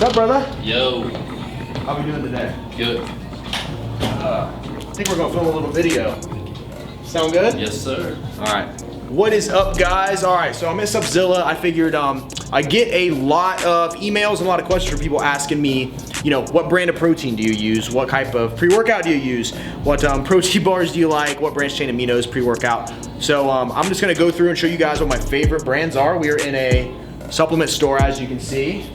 What's up, brother? Yo. How we doing today? Good. I think we're gonna film a little video. Sound good? Yes, sir. All right. What is up, guys? All right, so I'm Miss Upzilla. I figured I get a lot of emails and a lot of questions from people asking me, you know, what brand of protein do you use? What type of pre-workout do you use? What protein bars do you like? What branched chain aminos pre-workout? So I'm just gonna go through and show you guys what my favorite brands are. We are in a supplement store, as you can see.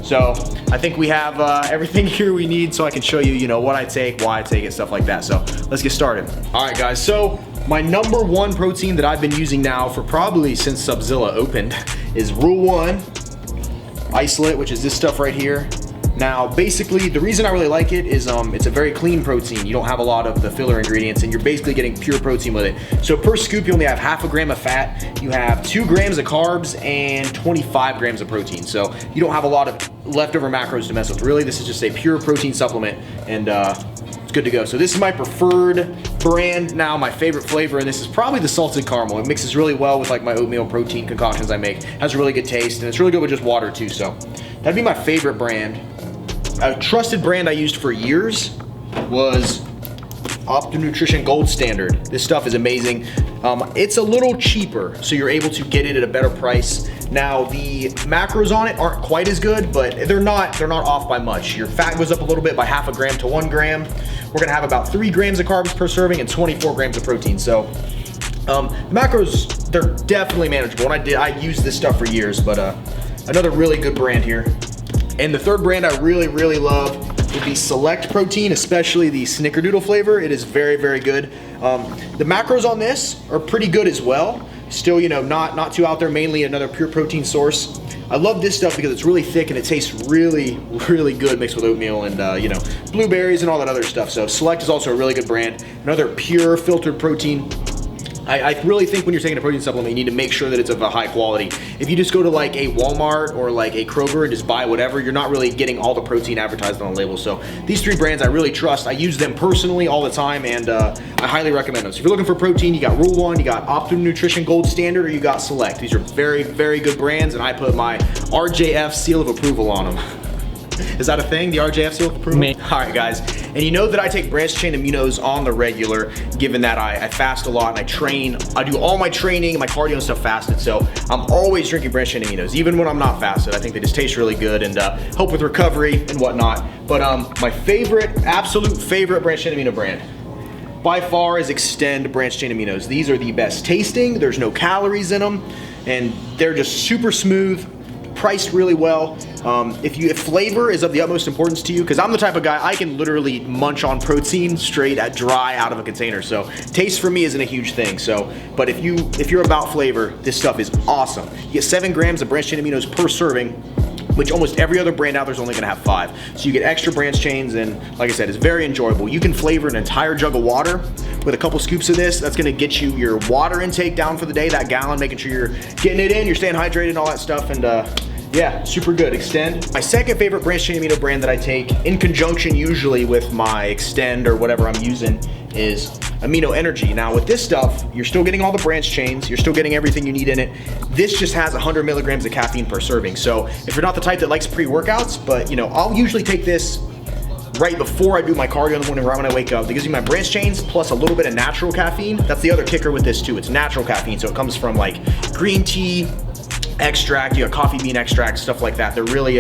So I think we have everything here we need so I can show you, you know, what I take, why I take it, stuff like that. So let's get started. All right, guys, so my #1 protein that I've been using now for probably since Subzilla opened is Rule 1 Isolate, which is this stuff right here. Now, basically, the reason I really like it is it's a very clean protein. You don't have a lot of the filler ingredients, and you're basically getting pure protein with it. So per scoop, you only have half a gram of fat, you have 2 grams of carbs, and 25 grams of protein. So you don't have a lot of leftover macros to mess with. Really, this is just a pure protein supplement, and it's good to go. So this is my preferred brand now, my favorite flavor, and this is probably the salted caramel. It mixes really well with like my oatmeal protein concoctions I make. It has a really good taste, and it's really good with just water too. So that'd be my favorite brand. A trusted brand I used for years was Optimum Nutrition Gold Standard. This stuff is amazing. It's a little cheaper, so you're able to get it at a better price. Now, the macros on it aren't quite as good, but they're not off by much. Your fat goes up a little bit by half a gram to 1 gram. We're gonna have about 3 grams of carbs per serving and 24 grams of protein. So macros, they're definitely manageable. And I used this stuff for years, but another really good brand here. And the third brand I really, really love would be Select Protein, especially the Snickerdoodle flavor. It is very, very good. The macros on this are pretty good as well. Still, you know, not too out there, mainly another pure protein source. I love this stuff because it's really thick and it tastes really, really good mixed with oatmeal and, you know, blueberries and all that other stuff. So Select is also a really good brand. Another pure filtered protein. I really think when you're taking a protein supplement, you need to make sure that it's of a high quality. If you just go to like a Walmart or like a Kroger and just buy whatever, you're not really getting all the protein advertised on the label. So these 3 brands I really trust. I use them personally all the time, and I highly recommend them. So if you're looking for protein, you got Rule 1, you got Optimum Nutrition Gold Standard, or you got Select. These are very, very good brands, and I put my RJF seal of approval on them. Is that a thing, the RJF seal of approval? Me. All right, guys. And you know that I take branched chain aminos on the regular, given that I fast a lot and I train. I do all my training and my cardio and stuff fasted, so I'm always drinking branched chain aminos, even when I'm not fasted. I think they just taste really good and help with recovery and whatnot. But my favorite, absolute favorite branched chain amino brand by far is Extend branched chain aminos. These are the best tasting. There's no calories in them, and they're just super smooth, priced really well. If flavor is of the utmost importance to you, because I'm the type of guy, I can literally munch on protein straight at dry out of a container. So taste for me isn't a huge thing. So, but if you're about flavor, this stuff is awesome. You get 7 grams of branched chain aminos per serving, which almost every other brand out there is only gonna have 5. So you get extra branch chains, and like I said, it's very enjoyable. You can flavor an entire jug of water with a couple scoops of this. That's gonna get you your water intake down for the day, that gallon, making sure you're getting it in, you're staying hydrated and all that stuff, and yeah, super good. Extend. My second favorite branched chain amino brand that I take in conjunction usually with my Extend or whatever I'm using is Amino Energy. Now with this stuff, you're still getting all the branch chains, you're still getting everything you need in it. This just has 100 milligrams of caffeine per serving. So if you're not the type that likes pre-workouts, but you know, I'll usually take this right before I do my cardio in the morning, right when I wake up. It gives me my branch chains plus a little bit of natural caffeine. That's the other kicker with this too. It's natural caffeine, so it comes from like green tea extract, you got coffee bean extract, stuff like that. They're really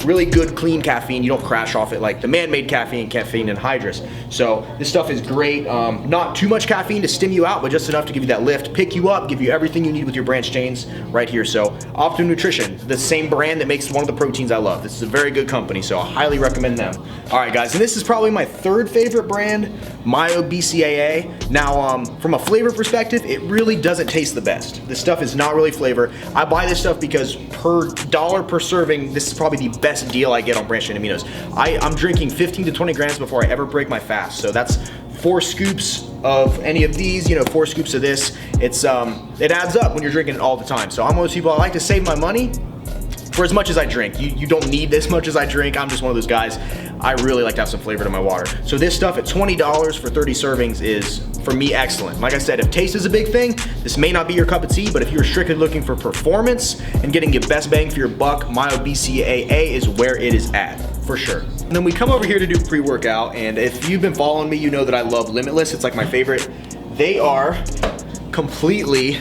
really good clean caffeine. You don't crash off it like the man-made caffeine anhydrous. So this stuff is great. Not too much caffeine to stim you out, but just enough to give you that lift, pick you up, give you everything you need with your branch chains right here. So Optimum Nutrition, the same brand that makes one of the proteins I love. This is a very good company, so I highly recommend them. All right, guys, and this is probably my 3rd favorite brand, Myo BCAA. Now, from a flavor perspective, it really doesn't taste the best. This stuff is not really flavor. I buy this stuff because per dollar per serving, this is probably the best deal I get on branched chain aminos. I'm drinking 15 to 20 grams before I ever break my fast. So that's 4 scoops of any of these, you know, 4 scoops of this. It adds up when you're drinking it all the time. So I'm one of those people, I like to save my money for as much as I drink. You don't need this much as I drink. I'm just one of those guys. I really like to have some flavor to my water. So this stuff at $20 for 30 servings is for me, excellent. Like I said, if taste is a big thing, this may not be your cup of tea, but if you're strictly looking for performance and getting your best bang for your buck, Myo BCAA is where it is at, for sure. And then we come over here to do pre-workout, and if you've been following me, you know that I love Limitless. It's like my favorite. They are completely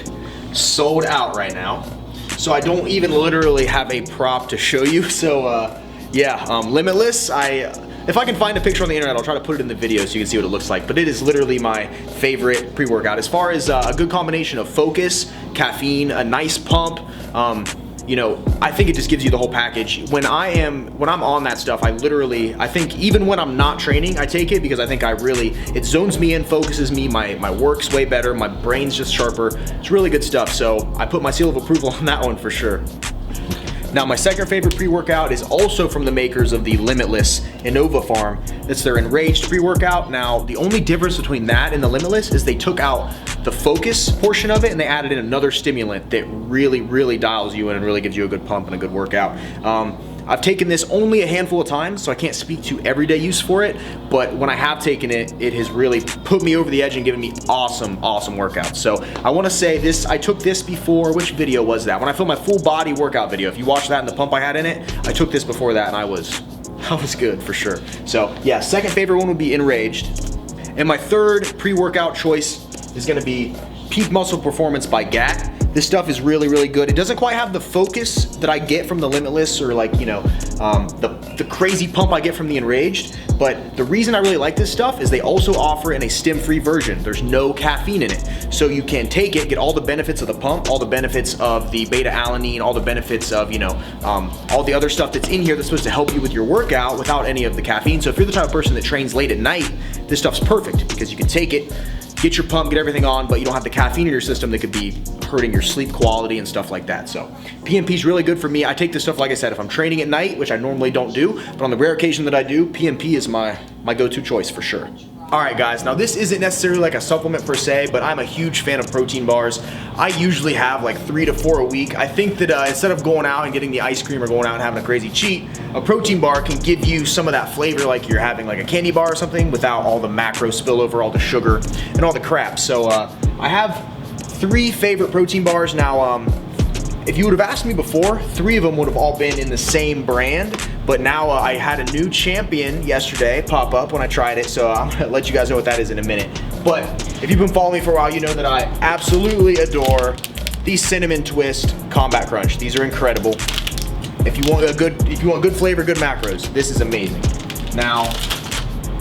sold out right now, so I don't even literally have a prop to show you. So yeah, Limitless, if I can find a picture on the internet, I'll try to put it in the video so you can see what it looks like, but it is literally my favorite pre-workout. As far as a good combination of focus, caffeine, a nice pump, you know, I think it just gives you the whole package. When I'm on that stuff, I think even when I'm not training, I take it because I think it zones me in, focuses me, my work's way better, my brain's just sharper. It's really good stuff, so I put my seal of approval on that one for sure. Now, my second favorite pre-workout is also from the makers of the Limitless Innova Farm. It's their Enraged pre-workout. Now, the only difference between that and the Limitless is they took out the focus portion of it and they added in another stimulant that really, really dials you in and really gives you a good pump and a good workout. I've taken this only a handful of times, so I can't speak to everyday use for it, but when I have taken it, it has really put me over the edge and given me awesome, awesome workouts. So I wanna say this, I took this before, which video was that? When I filmed my full body workout video. If you watch that and the pump I had in it, I took this before that and I was good for sure. So yeah, second favorite one would be Enraged. And my third pre-workout choice is gonna be Peak Muscle Performance by GAT. This stuff is really, really good. It doesn't quite have the focus that I get from the Limitless or like, you know, the crazy pump I get from the Enraged, but the reason I really like this stuff is they also offer in a stim-free version. There's no caffeine in it. So you can take it, get all the benefits of the pump, all the benefits of the beta-alanine, all the benefits of, you know, all the other stuff that's in here that's supposed to help you with your workout without any of the caffeine. So if you're the type of person that trains late at night, this stuff's perfect because you can take it, get your pump, get everything on, but you don't have the caffeine in your system that could be hurting your sleep quality and stuff like that. So PMP is really good for me. I take this stuff, like I said, if I'm training at night, which I normally don't do, but on the rare occasion that I do, PMP is my go-to choice for sure. All right, guys, now this isn't necessarily like a supplement per se, but I'm a huge fan of protein bars. I usually have like 3 to 4 a week. I think that instead of going out and getting the ice cream or going out and having a crazy cheat, a protein bar can give you some of that flavor like you're having like a candy bar or something without all the macro spillover, all the sugar, and all the crap. So I have 3 favorite protein bars. Now, if you would have asked me before, 3 of them would have all been in the same brand, but now I had a new champion yesterday pop up when I tried it, so I'm gonna let you guys know what that is in a minute. But if you've been following me for a while, you know that I absolutely adore these Cinnamon Twist Combat Crunch. These are incredible. If you want good flavor, good macros, this is amazing. Now,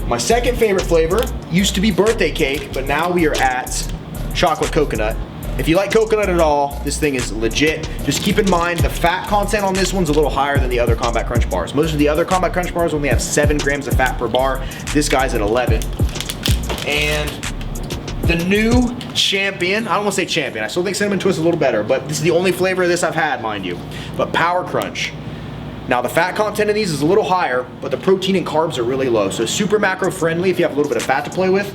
my second favorite flavor used to be birthday cake, but now we are at chocolate coconut. If you like coconut at all, this thing is legit. Just keep in mind the fat content on this one's a little higher than the other Combat Crunch bars. Most of the other Combat Crunch bars only have 7 grams of fat per bar. This guy's at 11. And the new champion, I don't want to say champion, I still think Cinnamon Twist is a little better, but this is the only flavor of this I've had, mind you. But Power Crunch. Now the fat content of these is a little higher, but the protein and carbs are really low. So super macro friendly if you have a little bit of fat to play with.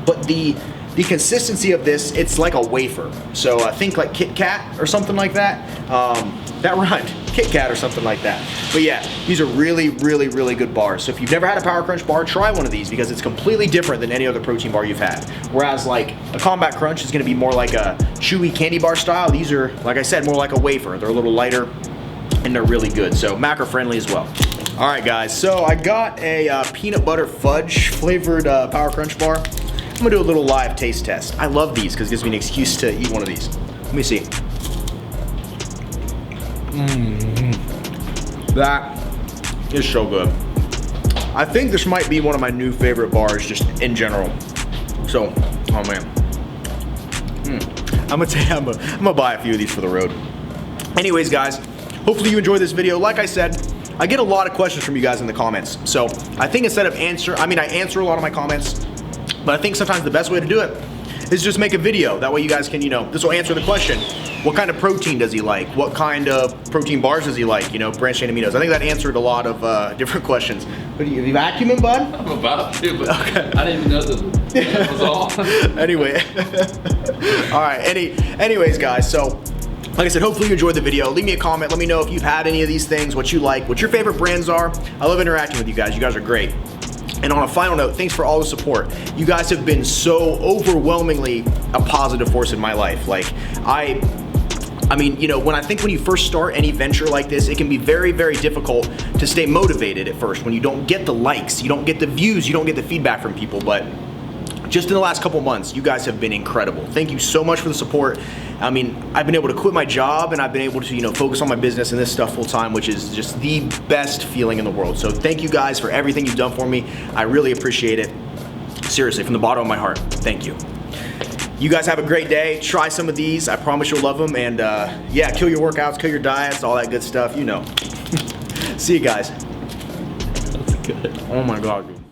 But the consistency of this, it's like a wafer. So I think like Kit Kat or something like that. That rhymed, Kit Kat or something like that. But yeah, these are really, really, really good bars. So if you've never had a Power Crunch bar, try one of these because it's completely different than any other protein bar you've had. Whereas like a Combat Crunch is gonna be more like a chewy candy bar style. These are, like I said, more like a wafer. They're a little lighter and they're really good. So macro friendly as well. All right guys, so I got a peanut butter fudge flavored Power Crunch bar. I'm gonna do a little live taste test. I love these because it gives me an excuse to eat one of these. Let me see. That is so good. I think this might be one of my new favorite bars just in general. So, oh man. I'm gonna buy a few of these for the road. Anyways guys, hopefully you enjoyed this video. Like I said, I get a lot of questions from you guys in the comments. So I think instead of I answer a lot of my comments, but I think sometimes the best way to do it is just make a video. That way you guys can, this will answer the question. What kind of protein does he like? What kind of protein bars does he like? Branched chain amigos. I think that answered a lot of different questions. What are you vacuuming, bud? I'm about to, but okay. I didn't even know that was on. Anyway. All right, anyways guys, so like I said, hopefully you enjoyed the video. Leave me a comment. Let me know if you've had any of these things, what you like, what your favorite brands are. I love interacting with you guys. You guys are great. And on a final note, thanks for all the support. You guys have been so overwhelmingly a positive force in my life. Like, I mean, you know, when you first start any venture like this, it can be very, very difficult to stay motivated at first when you don't get the likes, you don't get the views, you don't get the feedback from people. But just in the last couple months, you guys have been incredible. Thank you so much for the support. I mean, I've been able to quit my job and I've been able to, you know, focus on my business and this stuff full time, which is just the best feeling in the world. So thank you guys for everything you've done for me. I really appreciate it. Seriously, from the bottom of my heart, thank you. You guys have a great day. Try some of these. I promise you'll love them. And yeah, kill your workouts, kill your diets, all that good stuff, you know. See you guys. That's good. Oh my God, dude.